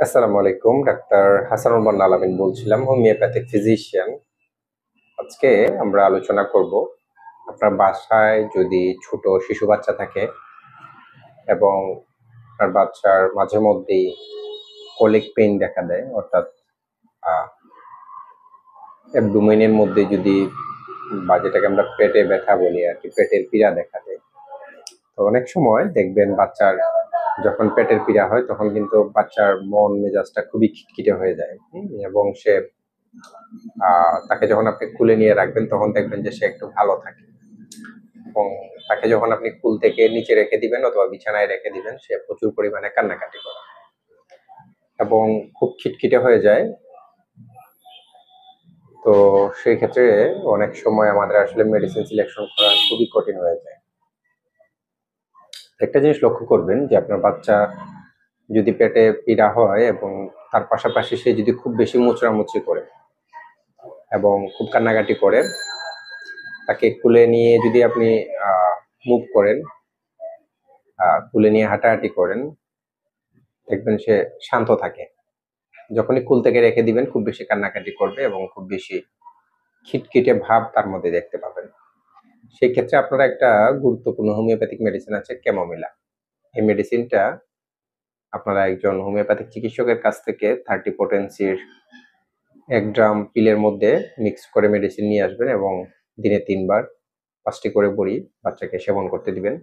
আসসালামু আলাইকুম। ডাক্তার হাসানুল বান্না আলামিন বলছিলাম, হোমিওপ্যাথিক ফিজিশিয়ান। আজকে আমরা আলোচনা করব আপনার বাসায় যদি ছোট শিশু বাচ্চা থাকে এবং আপনার বাচ্চার মাঝে মধ্যেই কোলিক পেইন দেখা দেয়, অর্থাৎ অ্যাবডোমেনের মধ্যে যদি বা যেটাকে আমরা পেটে ব্যথা বলি আর কি, পেটের পীড়া দেখা দেয়। তো অনেক সময় দেখবেন বাচ্চার যখন পেটের পীড়া হয় তখন কিন্তু বাচ্চার মন মেজাজটা খুবই খিটখিটে হয়ে যায়, এবং সে তাকে যখন আপনি কুলে নিয়ে রাখবেন তখন দেখবেন যে সে একটু ভালো থাকে, এবং তাকে যখন আপনি কুল থেকে নিচে রেখে দিবেন অথবা বিছানায় রেখে দিবেন সে প্রচুর পরিমাণে কান্নাকাটি করে এবং খুব খিটখিটে হয়ে যায়। তো সেই ক্ষেত্রে অনেক সময় আমাদের আসলে মেডিসিন সিলেকশন করা খুবই কঠিন হয়ে যায়। একটা জিনিস লক্ষ্য করবেন যে আপনার বাচ্চা যদি পেটে পীড়া হয় এবং তার পাশাপাশি সে যদি খুব বেশি মোচড়ামুচড়ি করে এবং খুব কান্নাকাটি করে, তাকে কুলে নিয়ে যদি আপনি মুভ করেন, কুলে নিয়ে হাঁটাহাঁটি করেন, দেখবেন সে শান্ত থাকে। যখনই কুল থেকে রেখে দিবেন খুব বেশি কান্নাকাটি করবে এবং খুব বেশি খিটখিটে ভাব তার মধ্যে দেখতে পাবেন। সেই ক্ষেত্রে আপনারা একটা গুরুত্বপূর্ণ হোমিওপ্যাথিক মেডিসিন আছে ক্যামোমিলা। এই মেডিসিনটা আপনারা একজন হোমিওপ্যাথিক চিকিৎসকের কাছ থেকে 30 পোটেন্সির 1 গ্রাম পিলের মধ্যে মিক্স করে মেডিসিন নিয়ে আসবেন এবং দিনে 3 বার 5টি করে বড়ি বাচ্চাকে সেবন করতে দিবেন।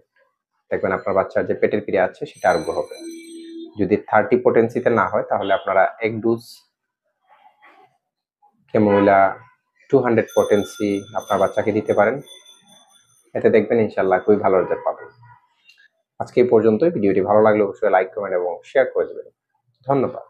দেখবেন আপনার বাচ্চার যে পেটের পীড়া আছে সেটা আরোগ্য হবে। যদি 30 পোটেন্সিতে না হয় তাহলে আপনারা 1 ডোজ ক্যামোমিলা 200 পোটেন্সি আপনার বাচ্চাকে দিতে পারেন। এতে দেখবেন ইনশাআল্লাহ খুবই ভালো রেজাল্ট পাবেন। আজকে এই পর্যন্তই। ভিডিওটি ভালো লাগলে অবশ্যই লাইক, কমেন্ট এবং শেয়ার করে দেবেন। ধন্যবাদ।